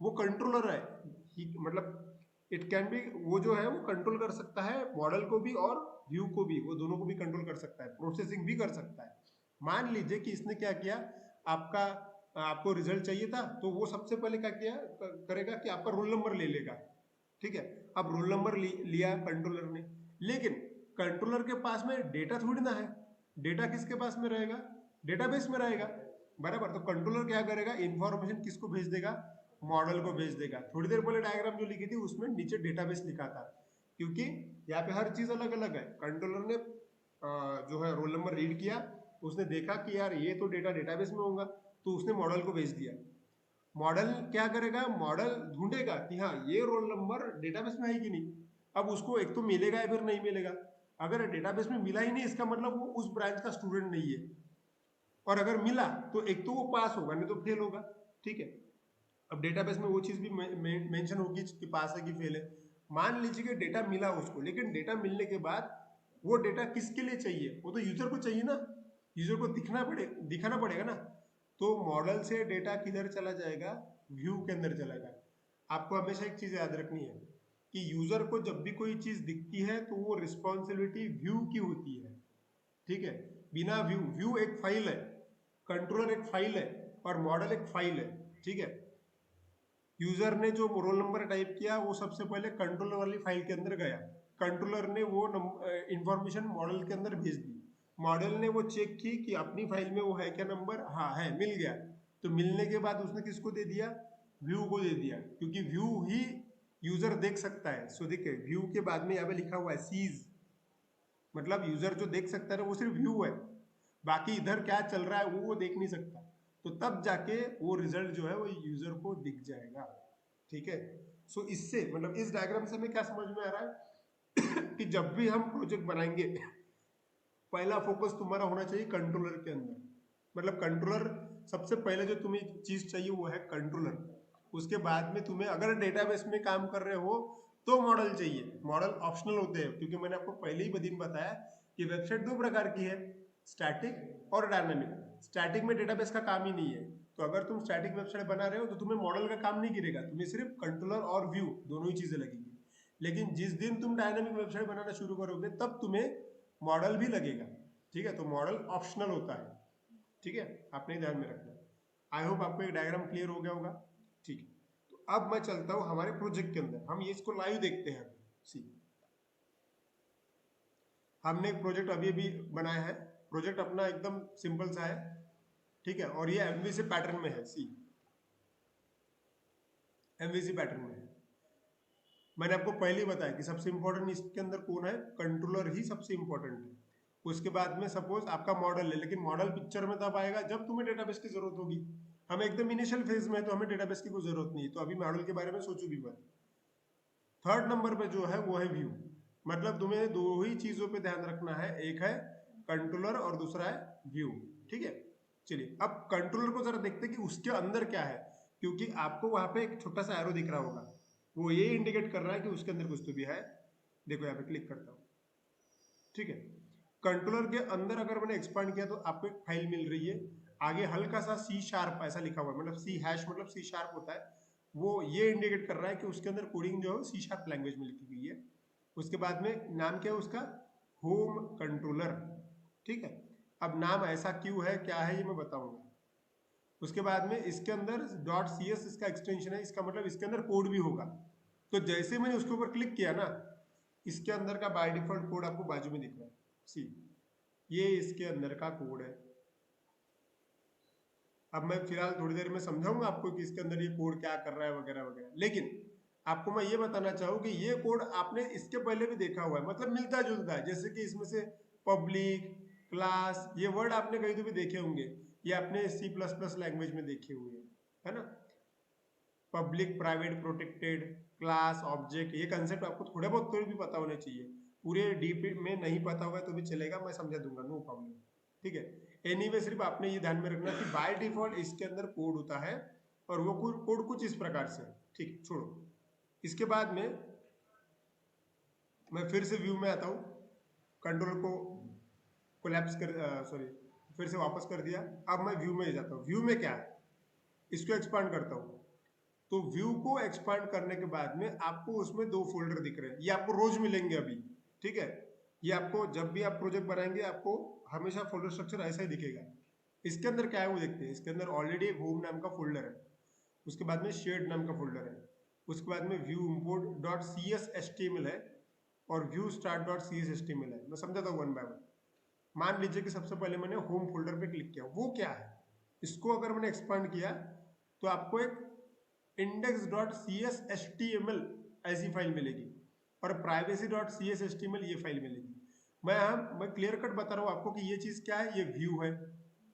वो कंट्रोलर है, मतलब इट कैन बी, वो जो है वो कंट्रोल कर सकता है मॉडल को भी और व्यू को भी, वो दोनों को भी कंट्रोल कर सकता है, प्रोसेसिंग भी कर सकता है। मान लीजिए कि इसने क्या किया, आपका, आपको रिजल्ट चाहिए था, तो वो सबसे पहले क्या किया करेगा कि आपका रोल नंबर ले लेगा, ठीक है। अब रोल नंबर लिया कंट्रोलर ने, लेकिन कंट्रोलर के पास में डेटा थोड़ी ना है, डेटा किसके पास में रहेगा? डेटाबेस में रहेगा, बराबर। तो कंट्रोलर क्या करेगा, इंफॉर्मेशन किसको भेज देगा? मॉडल को भेज देगा। थोड़ी देर पहले डायग्राम जो लिखी थी उसमें नीचे डेटाबेस लिखा था, क्योंकि यहाँ पे हर चीज अलग अलग है। कंट्रोलर ने जो है रोल नंबर रीड किया, उसने देखा कि यार ये तो डेटा डेटाबेस में होगा, तो उसने मॉडल को भेज दिया। मॉडल क्या करेगा? मॉडल ढूंढेगा कि हाँ ये रोल नंबर डेटाबेस में है कि नहीं। अब उसको एक तो मिलेगा या फिर नहीं मिलेगा। अगर डेटाबेस में मिला ही नहीं, इसका मतलब वो उस ब्रांच का स्टूडेंट नहीं है। और अगर मिला तो एक तो वो पास होगा, नहीं तो फेल होगा, ठीक है। अब डेटाबेस में वो चीज भी मेंशन होगी कि पास है कि फेल है। मान लीजिए कि डेटा मिला उसको, लेकिन डेटा मिलने के बाद वो डेटा किसके लिए चाहिए? वो तो यूजर को चाहिए ना, यूजर को दिखाना पड़ेगा ना। तो मॉडल से डेटा किधर चला जाएगा? व्यू के अंदर चलेगा। आपको हमेशा एक चीज याद रखनी है कि यूजर को जब भी कोई चीज दिखती है तो वो रिस्पॉन्सिबिलिटी व्यू की होती है, ठीक है। बिना व्यू, व्यू एक फाइल है, कंट्रोलर एक फाइल है, और मॉडल एक फाइल है, ठीक है। यूजर ने जो रोल नंबर टाइप किया वो सबसे पहले कंट्रोलर वाली फाइल के अंदर गया, कंट्रोलर ने वो इंफॉर्मेशन मॉडल के अंदर भेज दी, मॉडल ने वो चेक की कि अपनी फाइल में वो है क्या नंबर, हाँ है, मिल गया। तो मिलने के बाद उसने किसको दे दिया? व्यू को दे दिया, क्योंकि व्यू ही यूजर देख सकता है। सो देखिए, व्यू के बाद में यहाँ पे लिखा हुआ है सीज, मतलब यूजर जो देख सकता है ना वो सिर्फ व्यू है, बाकी इधर क्या चल रहा है वो देख नहीं सकता। तो तब जाके वो रिजल्ट जो है वो यूजर को दिख जाएगा, ठीक है। सो इससे, मतलब इस डायग्राम से हमें क्या समझ में आ रहा है कि जब भी हम प्रोजेक्ट बनाएंगे, पहला फोकस तुम्हारा होना चाहिए कंट्रोलर के अंदर। मतलब कंट्रोलर सबसे पहले जो तुम्हें चीज चाहिए वो है कंट्रोलर। उसके बाद में तुम्हें अगर डेटाबेस में काम कर रहे हो तो मॉडल चाहिए। मॉडल ऑप्शनल होते हैं, क्योंकि मैंने आपको पहले ही दिन बताया कि वेबसाइट दो प्रकार की है, स्टैटिक और डायनामिक। स्टैटिक में डेटाबेस का काम ही नहीं है, तो अगर तुम स्टैटिक वेबसाइट बना रहे हो तो तुम्हें मॉडल का काम नहीं गिरेगा, तुम्हें सिर्फ कंट्रोलर और व्यू दोनों ही चीजें लगेगी। लेकिन जिस दिन तुम डायनामिक वेबसाइट बनाना शुरू करोगे तब तुम्हें मॉडल भी लगेगा, ठीक है। तो मॉडल ऑप्शनल होता है, ठीक है, आपने ध्यान में रखना। आई होप आपको एक डायग्राम क्लियर हो गया होगा, ठीक है। तो अब मैं चलता हूं हमारे प्रोजेक्ट के अंदर, हम ये इसको लाइव देखते हैं। सी, हमने एक प्रोजेक्ट अभी अभी बनाया है, प्रोजेक्ट अपना एकदम सिंपल सा है, ठीक है, और ये एमवीसी पैटर्न में है। सी, एमवीसी पैटर्न में है। मैंने आपको पहले ही बताया कि सबसे इंपॉर्टेंट इसके अंदर कौन है? कंट्रोलर ही सबसे इंपॉर्टेंट है। उसके बाद में सपोज आपका मॉडल है, लेकिन मॉडल पिक्चर में तब आएगा जब तुम्हें डेटाबेस की जरूरत होगी। हम एकदम इनिशियल फेज में है तो हमें डेटाबेस की कोई जरूरत नहीं है, तो अभी मॉडल के बारे में सोचो भी मत। थर्ड नंबर पे जो है वो है व्यू। मतलब तुम्हें दो ही चीजों पे ध्यान रखना है, एक है कंट्रोलर और दूसरा है व्यू, ठीक है। चलिए अब कंट्रोलर को जरा देखते हैं कि उसके अंदर क्या है, क्योंकि आपको वहां पे एक छोटा सा एरो दिख रहा होगा, वो ये इंडिकेट कर रहा है कि उसके अंदर कुछ तो भी है। देखो यहाँ पे क्लिक करता हूँ, ठीक है। कंट्रोलर के अंदर अगर मैंने एक्सपांड किया तो आपको एक फाइल मिल रही है, आगे हल्का सा सी शार्प ऐसा लिखा हुआ है, मतलब सी हैश मतलब सी शार्प होता है, वो ये इंडिकेट कर रहा है कि उसके अंदर कोडिंग जो है सी शार्प लैंग्वेज में लिखी गई है। उसके बाद में नाम क्या है उसका, होम कंट्रोलर, ठीक है। अब नाम ऐसा क्यों है, क्या है, ये मैं बताऊंगा। उसके बाद में इसके अंदर डॉट सी एस इसका एक्सटेंशन है, इसका मतलब इसके अंदर कोड भी होगा। तो जैसे मैंने उसके ऊपर क्लिक किया ना, इसके अंदर का बाय डिफॉल्ट कोड आपको बाजू में दिख रहा है, सी, ये इसके अंदर का कोड है। अब मैं फिलहाल थोड़ी देर में समझाऊंगा आपको कि इसके अंदर ये कोड क्या कर रहा है वगैरह वगैरह, लेकिन आपको मैं ये बताना चाहूँ कि ये कोड आपने इसके पहले भी देखा हुआ है, मतलब मिलता जुलता है। जैसे कि इसमें से पब्लिक, क्लास, ये वर्ड आपने कहीं तो भी देखे होंगे, ये आपने सी प्लस प्लस लैंग्वेज में देखे हुए हैं, है ना। Public, private, protected, class, object, ये कंसेप्ट आपको थोड़े बहुत तो भी पता होने चाहिए। पूरे डीप में नहीं पता होगा तो भी चलेगा, मैं समझा दूंगा, नो प्रॉब्लम, ठीक है। एनीवे सिर्फ आपने ये ध्यान में रखना कि बाय डिफॉल्ट इसके अंदर कोड होता है, और वो कोड कुछ इस प्रकार से, ठीक, छोड़ो। इसके बाद में मैं फिर से व्यू में आता हूँ, कंट्रोल को कोलैप्स कर, सॉरी, फिर से वापस कर दिया। अब मैं व्यू में जाता हूँ, व्यू में क्या है, इसको एक्सपांड करता हूँ। तो व्यू को एक्सपांड करने के बाद में आपको उसमें दो फोल्डर दिख रहे हैं, ये आपको रोज मिलेंगे अभी, ठीक है। ये आपको जब भी आप प्रोजेक्ट बनाएंगे आपको हमेशा फोल्डर स्ट्रक्चर ऐसा ही दिखेगा। इसके अंदर क्या है वो देखते हैं। इसके अंदर ऑलरेडी एक होम नाम का फोल्डर है, उसके बाद में शेयर्ड नाम का फोल्डर है, उसके बाद में view import dot C S H T M L है, और view start dot C S H T M L है। मैं समझाता हूँ वन बाय वन। मान लीजिए कि सबसे पहले मैंने होम फोल्डर पे क्लिक किया, वो क्या है, इसको अगर मैंने एक्सपांड किया तो आपको एक index dot C S H T M L ऐसी फाइल मिलेगी, और privacy dot C S H T M L ये फाइल मिलेगी। मैं क्लियर कट बता रहा हूँ आपको कि ये चीज क्या है, ये व्यू है।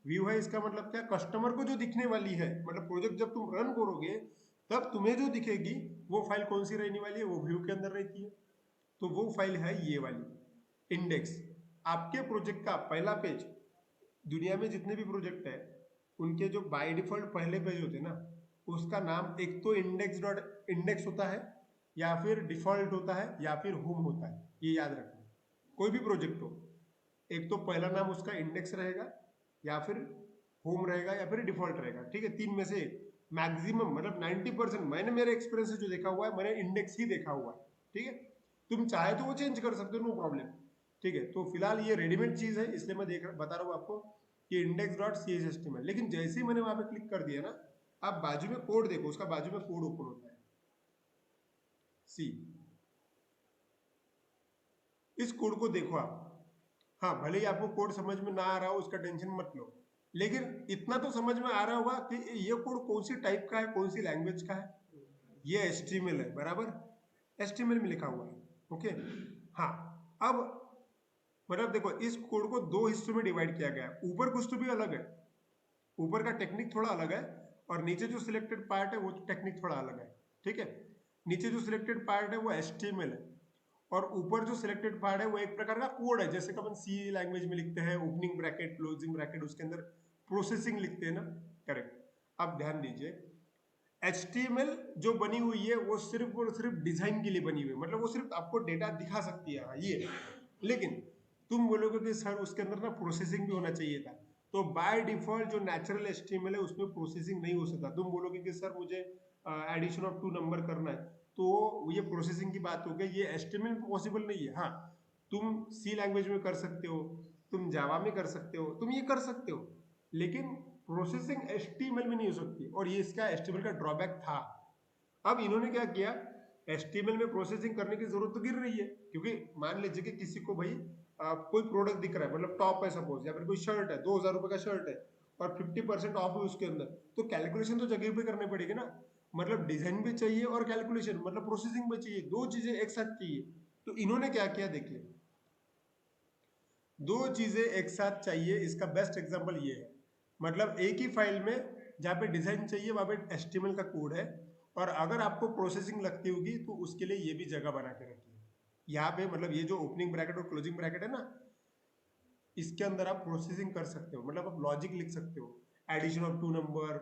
व्यू है इसका मतलब क्या, कस्टमर को जो दिखने वाली है, मतलब प्रोजेक्ट जब तुम रन करोगे तब तुम्हें जो दिखेगी वो फाइल कौन सी रहने वाली है, वो व्यू के अंदर रहती है। तो वो फाइल है ये वाली इंडेक्स। आपके प्रोजेक्ट का पहला पेज, दुनिया में जितने भी प्रोजेक्ट है उनके जो बाय डिफॉल्ट पहले पेज होते हैं ना, उसका नाम एक तो इंडेक्स डॉट इंडेक्स होता है, या फिर डिफॉल्ट होता है, या फिर होम होता है, ये याद रखना। कोई भी प्रोजेक्ट हो, एक तो पहला नाम उसका इंडेक्स रहेगा, या फिर होम रहेगा, या फिर डिफॉल्ट रहेगा, ठीक है। तीन में से एक, मैक्सिमम मतलब 90% मैंने मेरे एक्सपीरियंस से जो देखा हुआ है, मैंने इंडेक्स ही देखा हुआ है, ठीक है। तुम चाहे तो वो चेंज कर सकते हो, नो प्रॉब्लम, ठीक है। तो फिलहाल ये रेडीमेड चीज है, इसलिए मैं बता रहा हूँ आपको कि index dot C H S T M L. लेकिन जैसे ही मैंने वहां पे क्लिक कर दिया ना, आप बाजू में कोड देखो, उसका बाजू में कोड ओपन होता है, सी, इस कोड को देखो आप। हाँ, भले ही आपको कोड समझ में ना आ रहा हो, उसका टेंशन मत लो, लेकिन इतना तो समझ में आ रहा होगा कि ये कोड कौन सी टाइप का है, कौन सी लैंग्वेज का है। ये HTML है, बराबर, HTML में लिखा हुआ है, ओके। हाँ, अब मतलब देखो, इस कोड को दो हिस्सों में डिवाइड किया गया है। ऊपर कुछ तो भी अलग है, ऊपर का टेक्निक थोड़ा अलग है, और नीचे जो सिलेक्टेड पार्ट है वो टेक्निक थोड़ा अलग है, ठीक है। नीचे जो सिलेक्टेड पार्ट है वो HTML है, और ऊपर जो सिलेक्टेड पार्ट है वो एक प्रकार का कोड है, जैसे कि अपन सी लैंग्वेज में लिखते हैं, ओपनिंग ब्रैकेट, क्लोजिंग ब्रैकेट, उसके अंदर प्रोसेसिंग लिखते हैं ना, करेक्ट। अब ध्यान दीजिए, HTML जो बनी हुई है वो सिर्फ और सिर्फ डिजाइन के लिए बनी हुई है, मतलब वो सिर्फ आपको डेटा दिखा सकती है, हाँ, ये। लेकिन तुम बोलोगे कि सर उसके अंदर ना प्रोसेसिंग भी होना चाहिए था, तो बाय डिफॉल्ट जो नेचुरल HTML है उसमें प्रोसेसिंग नहीं हो सकता। तुम बोलोगे कि सर मुझे एडिशन ऑफ 2 नंबर करना है, तो ये प्रोसेसिंग की बात हो गई, ये HTML में पॉसिबल नहीं है। हाँ, तुम सी लैंग्वेज में कर सकते हो, तुम जावा में कर सकते हो, तुम ये कर सकते हो, लेकिन प्रोसेसिंग HTML में नहीं हो सकती, और ये इसका HTML का ड्रॉबैक था। अब इन्होंने क्या किया, HTML में प्रोसेसिंग करने की जरूरत तो गिर रही है, क्योंकि मान लीजिए कि किसी को भाई कोई प्रोडक्ट दिख रहा है, मतलब टॉप है सपोज, या फिर कोई शर्ट है, 2000 रुपए का शर्ट है, और 50% ऑफ है उसके अंदर, तो कैलकुलेशन तो जगह पे करनी पड़ेगी ना। मतलब डिजाइन भी चाहिए और कैलकुलेशन मतलब प्रोसेसिंग भी चाहिए, दो चीजें एक साथ चाहिए। तो इन्होंने क्या किया देखिए, दो चीजें एक साथ चाहिए, इसका बेस्ट एग्जांपल ये है। मतलब एक ही फाइल में जहाँ पे डिजाइन चाहिए वहां पे HTML का कोड है, और अगर आपको प्रोसेसिंग लगती होगी तो उसके लिए ये भी जगह बना के रखिए। यहाँ पे मतलब ये जो ओपनिंग ब्रैकेट और क्लोजिंग ब्रैकेट है ना, इसके अंदर आप प्रोसेसिंग कर सकते हो, मतलब आप लॉजिक लिख सकते हो, addition of 2 number,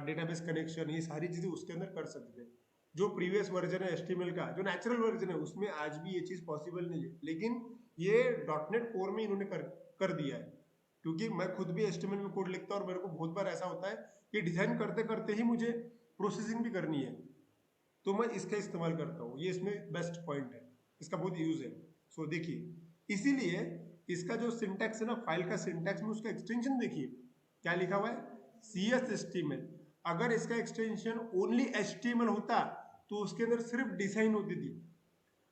database connection, ये सारी चीजें उसके अंदर कर सकते हैं। जो प्रीवियस वर्जन है HTML का, जो नेचुरल वर्जन है, उसमें आज भी ये चीज पॉसिबल नहीं है, लेकिन ये .NET कोर में इन्होंने कर दिया है। क्योंकि मैं खुद भी HTML में कोड लिखता हूँ और मेरे को बहुत बार ऐसा होता है कि डिजाइन करते करते ही मुझे प्रोसेसिंग भी करनी है, तो मैं इसका इस्तेमाल करता हूँ। ये इसमें बेस्ट पॉइंट है, इसका बहुत यूज है। सो देखिए, इसीलिए इसका जो सिंटैक्स है ना, फाइल का सिंटैक्स में उसका एक्सटेंशन देखिए क्या लिखा हुआ है, CS HTML। अगर इसका एक्सटेंशन ओनली HTML होता तो उसके अंदर सिर्फ डिजाइन होती थी।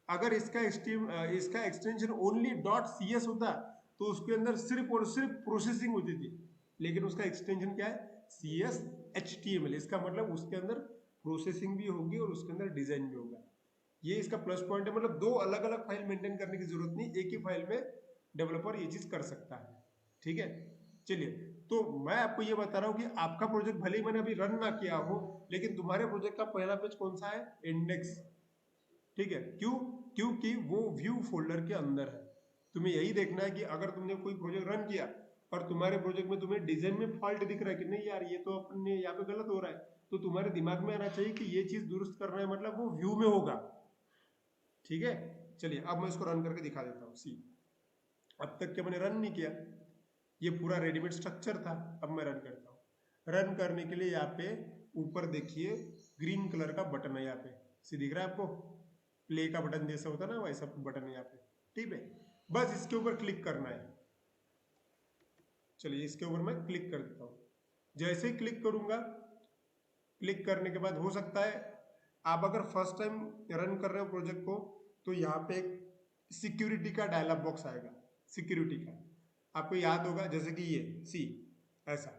अगर इसका एक्सटेंशन ओनली .CS होता तो उसके अंदर सिर्फ और सिर्फ प्रोसेसिंग होती थी। लेकिन उसका एक्सटेंशन क्या है, CS HTML। इसका मतलब उसके अंदर प्रोसेसिंग भी होगी और उसके अंदर डिजाइन भी होगा। ये इसका प्लस पॉइंट है। मतलब दो अलग अलग फाइल मेंटेन करने की जरूरत नहीं, एक ही फाइल में डेवलपर ये चीज कर सकता है। ठीक है, चलिए, तो मैं आपको ये बता रहा हूँ कि आपका प्रोजेक्ट भले ही मैंने अभी रन ना किया हो, लेकिन तुम्हारे प्रोजेक्ट का पहला पेज कौन सा है, इंडेक्स। ठीक है, क्यों, क्योंकि वो व्यू फोल्डर के अंदर है। तुम्हें यही देखना है कि अगर तुमने कोई प्रोजेक्ट रन किया और तुम्हारे प्रोजेक्ट में तुम्हें डिजाइन में फॉल्ट दिख रहा है कि नहीं यार ये तो अपने यहाँ पे गलत हो रहा है, तो तुम्हारे दिमाग में आना चाहिए कि ये चीज दुरुस्त करना है, मतलब वो व्यू में होगा। ठीक है, चलिए अब मैं इसको रन करके दिखा देता हूँ। सी, अब तक क्या मैंने रन नहीं किया, ये पूरा रेडीमेड स्ट्रक्चर था। अब मैं रन करता हूँ। रन करने के लिए यहाँ पे ऊपर देखिए ग्रीन कलर का बटन है, यहाँ पे सी दिख रहा है आपको, प्ले का बटन जैसा होता है ना, वैसा बटन है यहाँ पे। ठीक है, बस इसके ऊपर क्लिक करना है। चलिए इसके ऊपर मैं क्लिक कर देता हूँ। जैसे ही क्लिक करूंगा, क्लिक करने के बाद हो सकता है आप अगर फर्स्ट टाइम रन कर रहे हो प्रोजेक्ट को, तो यहाँ पे एक सिक्योरिटी का डायलॉग बॉक्स आएगा, सिक्योरिटी का आपको याद होगा, जैसे कि ये सी ऐसा,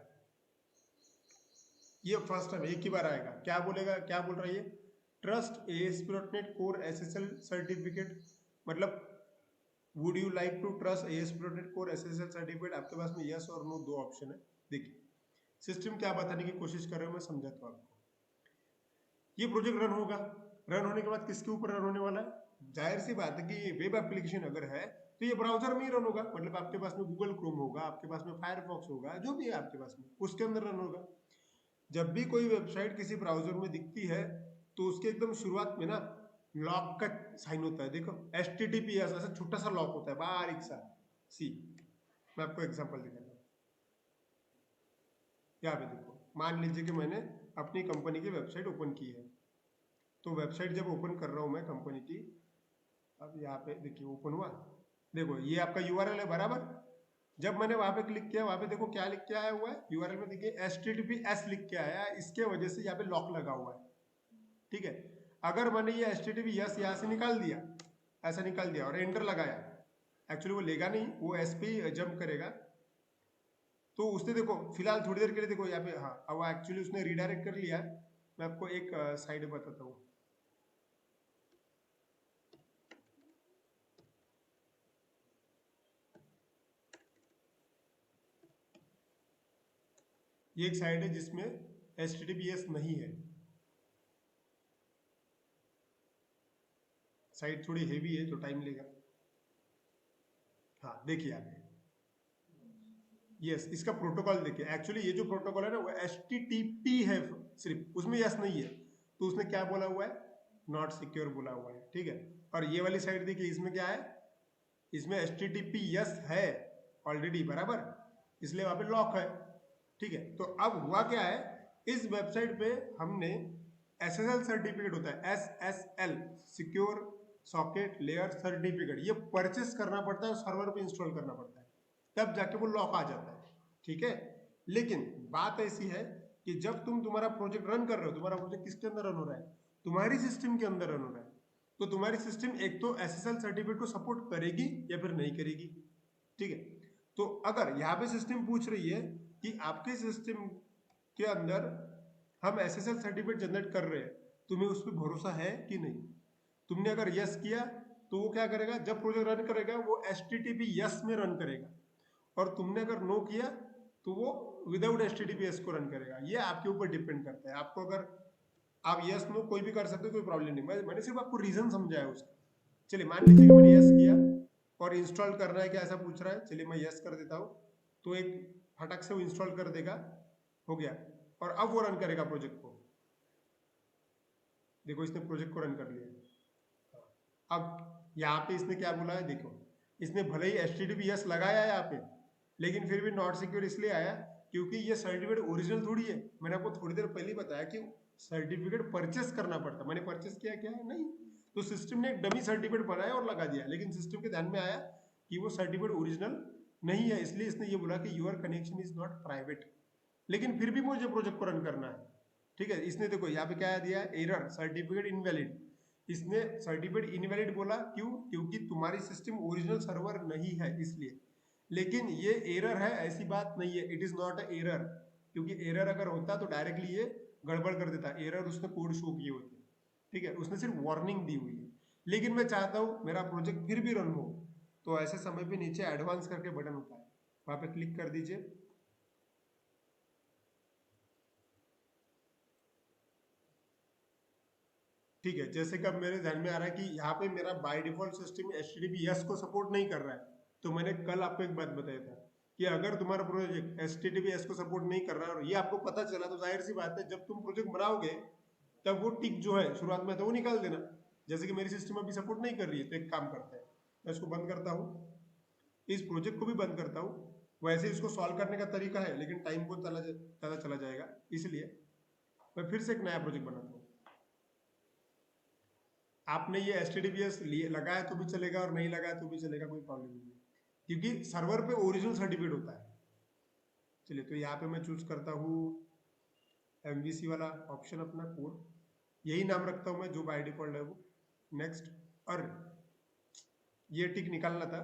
ये फर्स्ट टाइम एक ही बार आएगा। क्या बोलेगा, क्या बोल रहा है ये, trust ASP.NET core SSL certificate, मतलब would you like to trust ASP.NET core SSL certificate. आपके पास में यस और नो दो ऑप्शन है। देखिए सिस्टम क्या बताने की कोशिश कर रहे हो, मैं समझाता हूँ आपको। ये प्रोजेक्ट रन होगा, रन होने के बाद किसके ऊपर रन होने वाला है, जाहिर सी बात है कि ये वेब एप्लीकेशन अगर है तो ये ब्राउजर में ही रन होगा। मतलब आपके पास में गूगल क्रोम होगा, आपके पास में फायरफॉक्स होगा, जो भी है आपके पास में उसके अंदर रन होगा। जब भी कोई वेबसाइट किसी ब्राउजर में दिखती है तो उसके एकदम शुरुआत में ना लॉक का साइन होता है। देखो HTTPS ऐसा छोटा सा लॉक होता है, बारीक सा। सी, मैं आपको एग्जांपल दिखाता हूँ। यहाँ पे देखो, मान लीजिए कि मैंने अपनी कंपनी की वेबसाइट ओपन की है, तो वेबसाइट जब ओपन कर रहा हूँ मैं कंपनी की, अब यहाँ पे देखिए ओपन हुआ, देखो ये आपका URL है बराबर। जब मैंने वहां पे क्लिक किया, वहां पे देखो क्या लिख के आया हुआ है, URL में देखिए HTTPS लिख के आया है, इसके वजह से यहाँ पे लॉक लगा हुआ है। ठीक है, अगर मैंने ये HTTPS यहाँ से निकाल दिया, ऐसा निकाल दिया और एंटर लगाया, एक्चुअली वो लेगा नहीं, वो एस पे जंप करेगा। तो उसने देखो फिलहाल थोड़ी देर के लिए देखो यहाँ पे, हाँ अब एक्चुअली उसने रिडायरेक्ट कर लिया। मैं आपको एक साइड बताता हूँ। ये एक साइट है जिसमें HTTPS नहीं है, साइट थोड़ी हेवी है तो टाइम लेगा। हाँ देखिए आप, यस इसका प्रोटोकॉल देखिए, एक्चुअली ये जो प्रोटोकॉल है ना वो HTTP है सिर्फ, उसमें यस नहीं है, तो उसने क्या बोला हुआ है, नॉट सिक्योर बोला हुआ है। ठीक है, और ये वाली साइड देखिए, इसमें क्या है, इसमें HTTP यस है ऑलरेडी बराबर, इसलिए वहां पे लॉक है। ठीक है, तो अब हुआ क्या है, इस वेबसाइट पे हमने SSL सर्टिफिकेट होता है, SSL secure socket layer certificate, ये परचेस करना पड़ता है, सर्वर पे इंस्टॉल करना पड़ता है, तब जाके वो लॉक आ जाता है। ठीक है, लेकिन बात ऐसी है कि जब तुम तुम्हारा प्रोजेक्ट रन कर रहे हो, तुम्हारा प्रोजेक्ट किसके अंदर रन हो रहा है, तुम्हारी सिस्टम के अंदर रन हो रहा है, तो तुम्हारी सिस्टम एक तो SSL सर्टिफिकेट को सपोर्ट करेगी या फिर नहीं करेगी। ठीक है, तो अगर यहाँ पे सिस्टम पूछ रही है कि आपके सिस्टम के अंदर हम SSL सर्टिफिकेट जनरेट कर रहे हैं, तुम्हें उस पर भरोसा है कि नहीं। तुमने अगर यस किया तो वो क्या करेगा, जब प्रोजेक्ट रन करेगा वो HTTP यस में रन करेगा, और तुमने अगर नो किया तो वो विदाउट HTTPS को रन करेगा। ये आपके ऊपर डिपेंड करता है, आपको अगर आप यस नो कोई भी कर सकते हो, कोई प्रॉब्लम नहीं, मैंने सिर्फ आपको रीजन समझाया उसका। चलिए मान लीजिए कि मैंने यस किया और इंस्टॉल करना है क्या ऐसा पूछ रहा है, चलिए मैं यस कर देता हूँ, तो एक फटक से वो इंस्टॉल कर देगा, हो गया, और अब वो रन करेगा प्रोजेक्ट को। देखो इसने प्रोजेक्ट को रन कर लिया। अब यहाँ पे इसने क्या बोला है, देखो इसने भले ही HTTPS लगाया है यहाँ पे, लेकिन फिर भी नॉट सिक्योर इसलिए आया क्योंकि ये सर्टिफिकेट ओरिजिनल थोड़ी है। मैंने आपको थोड़ी देर पहले ही बताया कि सर्टिफिकेट परचेस करना पड़ता, मैंने परचेस किया क्या नहीं, तो सिस्टम ने एक डमी सर्टिफिकेट बनाया और लगा दिया, लेकिन सिस्टम के ध्यान में आया कि वो सर्टिफिकेट ओरिजिनल नहीं है, इसलिए इसने ये बोला कि your connection is not private. लेकिन फिर भी मुझे प्रोजेक्ट को रन करना है, ठीक है। इसने देखो यहाँ पे क्या दिया है, एरर सर्टिफिकेट इनवैलिड। इसने सर्टिफिकेट इनवैलिड बोला क्यों, क्योंकि तुम्हारी सिस्टम ओरिजिनल सर्वर नहीं है इसलिए। लेकिन ये एरर है ऐसी बात नहीं है, it is not a error, क्योंकि एरर अगर होता तो डायरेक्टली ये गड़बड़ कर देता, एरर उसने कोड शो किए होते, ठीक है। उसने सिर्फ वार्निंग दी हुई है। लेकिन मैं चाहता हूँ मेरा प्रोजेक्ट फिर भी रन हो, तो ऐसे समय पे नीचे एडवांस करके बटन होता है, वहां पे क्लिक कर दीजिए। ठीक है, जैसे कि अब मेरे ध्यान में आ रहा है कि यहाँ पे मेरा बाय डिफॉल्ट सिस्टम HTTPS को सपोर्ट नहीं कर रहा है। तो मैंने कल आपको एक बात बताया था कि अगर तुम्हारा प्रोजेक्ट HTTPS को सपोर्ट नहीं कर रहा है और ये आपको पता चला, तो जाहिर सी बात है जब तुम प्रोजेक्ट बनाओगे तब वो टिक जो है शुरुआत में तो वो निकाल देना। जैसे कि मेरी सिस्टम अभी सपोर्ट नहीं कर रही है, तो एक काम करता है, मैं इसको बंद करता हूँ, इस प्रोजेक्ट को भी बंद करता हूँ। वैसे इसको सॉल्व करने का तरीका है, लेकिन टाइम बहुत ज़्यादा चला जाएगा, इसलिए मैं फिर से एक नया प्रोजेक्ट बनाता हूँ। आपने ये HTTPS लगाया तो भी चलेगा और नहीं लगाया तो भी चलेगा, कोई प्रॉब्लम नहीं है, क्योंकि सर्वर पे ओरिजिनल सर्टिफिकेट होता है। चलिए, तो यहाँ पे मैं चूज करता हूँ MVC वाला ऑप्शन, अपना कोड यही नाम रखता हूँ मैं जो बाय डिफॉल्ट है वो। नेक्स्ट, और ये टिक निकालना था,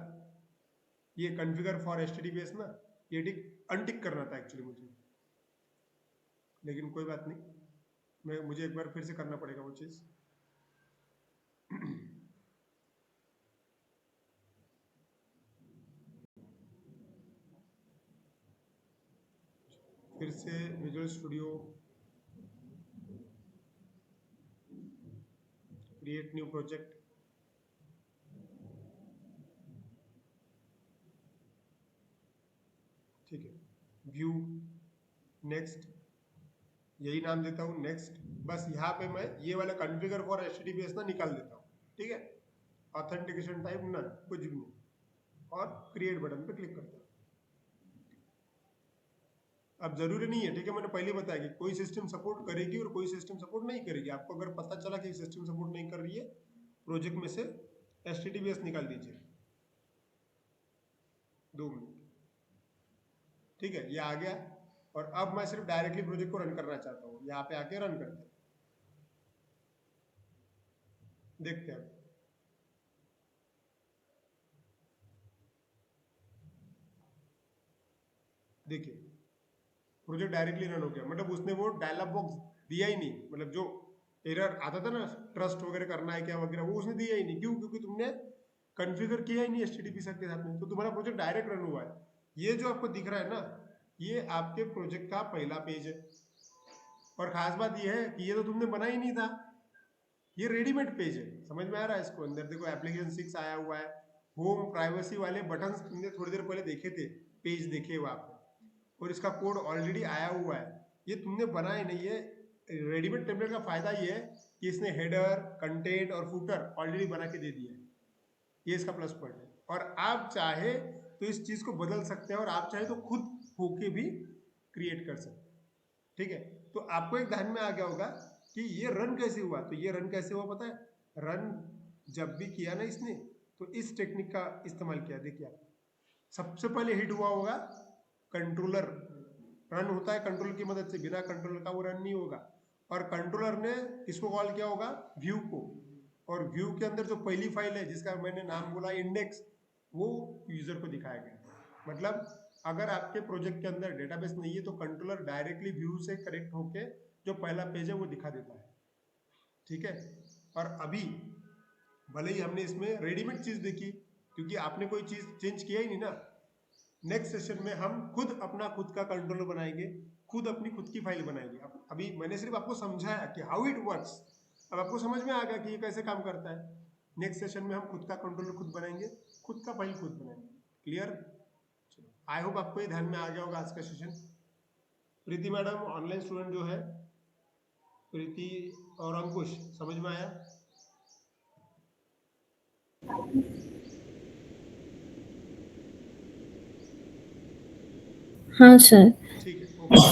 ये कॉन्फ़िगर फॉर HTTPS ना, ये टिक अनटिक करना था एक्चुअली मुझे, लेकिन कोई बात नहीं, मुझे एक बार फिर से करना पड़ेगा वो चीज़। फिर से visual studio, create new project, ठीक है, व्यू, नेक्स्ट, यही नाम देता हूँ, नेक्स्ट। बस यहाँ पे मैं ये वाला कॉन्फ़िगर फॉर HTTPS ना निकाल देता हूँ, ठीक है। ऑथेंटिकेशन टाइप नन, कुछ भी नहीं, और क्रिएट बटन पे क्लिक करता हूँ। अब जरूरी नहीं है, ठीक है, मैंने पहले बताया कि कोई सिस्टम सपोर्ट करेगी और कोई सिस्टम सपोर्ट नहीं करेगी। आपको अगर पता चला कि सिस्टम सपोर्ट नहीं कर रही है, प्रोजेक्ट में से HTTPS निकाल दीजिए, 2 मिनट, ठीक है, ये आ गया। और अब मैं सिर्फ डायरेक्टली प्रोजेक्ट को रन करना चाहता हूँ, यहाँ पे आके रन करते हैं, देखते हैं। देखिए प्रोजेक्ट डायरेक्टली रन हो गया, मतलब उसने वो डायलॉग बॉक्स दिया ही नहीं, मतलब जो एरर आता था ना ट्रस्ट वगैरह करना है क्या वगैरह, वो उसने दिया ही नहीं। क्यों? क्योंकि तुमने कॉन्फ़िगर किया ही नहीं HTTP के साथ में, तो तुम्हारा प्रोजेक्ट डायरेक्ट रन हुआ है। ये जो आपको दिख रहा है ना, ये आपके प्रोजेक्ट का पहला पेज है। और खास बात ये है कि ये तो तुमने बना ही नहीं था, ये रेडीमेड पेज है। समझ में आ रहा है? इसको अंदर देखो एप्लीकेशन 6 आया हुआ है, होम प्राइवेसी वाले बटन तुमने थोड़ी देर पहले देखे थे, पेज देखे हुआ आपने, और इसका कोड ऑलरेडी आया हुआ है, ये तुमने बनाया नहीं है। रेडीमेड टेम्पलेट का फायदा ये है कि इसने हेडर, कंटेंट और फुटर ऑलरेडी बना के दे दिया है, ये इसका प्लस पॉइंट है। और आप चाहे तो इस चीज को बदल सकते हैं, और आप चाहे तो खुद होके भी क्रिएट कर सकते हैं, ठीक है। तो आपको एक ध्यान में आ गया होगा कि ये रन कैसे हुआ। तो ये रन कैसे हुआ पता है? रन जब भी किया ना इसने, तो इस टेक्निक का इस्तेमाल किया। देखिए आप, सबसे पहले हिट हुआ होगा कंट्रोलर, रन होता है कंट्रोलर की मदद से, बिना कंट्रोलर का वो रन नहीं होगा। और कंट्रोलर ने किसको कॉल किया होगा? व्यू को। और व्यू के अंदर जो पहली फाइल है जिसका मैंने नाम बोला इंडेक्स, वो यूजर को दिखाया गया। मतलब अगर आपके प्रोजेक्ट के अंदर डेटाबेस नहीं है तो कंट्रोलर डायरेक्टली व्यू से कनेक्ट होके जो पहला पेज है वो दिखा देता है, ठीक है। और अभी भले ही हमने इसमें रेडीमेड चीज देखी, क्योंकि आपने कोई चीज चेंज किया ही नहीं ना। नेक्स्ट सेशन में हम खुद अपना खुद का कंट्रोलर बनाएंगे, खुद अपनी खुद की फाइल बनाएंगे। अभी मैंने सिर्फ आपको समझाया कि हाउ इट वर्क्स, अब आपको समझ में आ गया कि ये कैसे काम करता है। नेक्स्ट सेशन में हम खुद का कंट्रोलर खुद बनाएंगे, खुद का फाइल खुद बनाएंगे। क्लियर? चलो, आई होप आपको ये ध्यान में आ गया होगा आज का सेशन। प्रीति मैडम ऑनलाइन स्टूडेंट जो है प्रीति और अंकुश, समझ में आया? हाँ सर। ठीक है, ओके।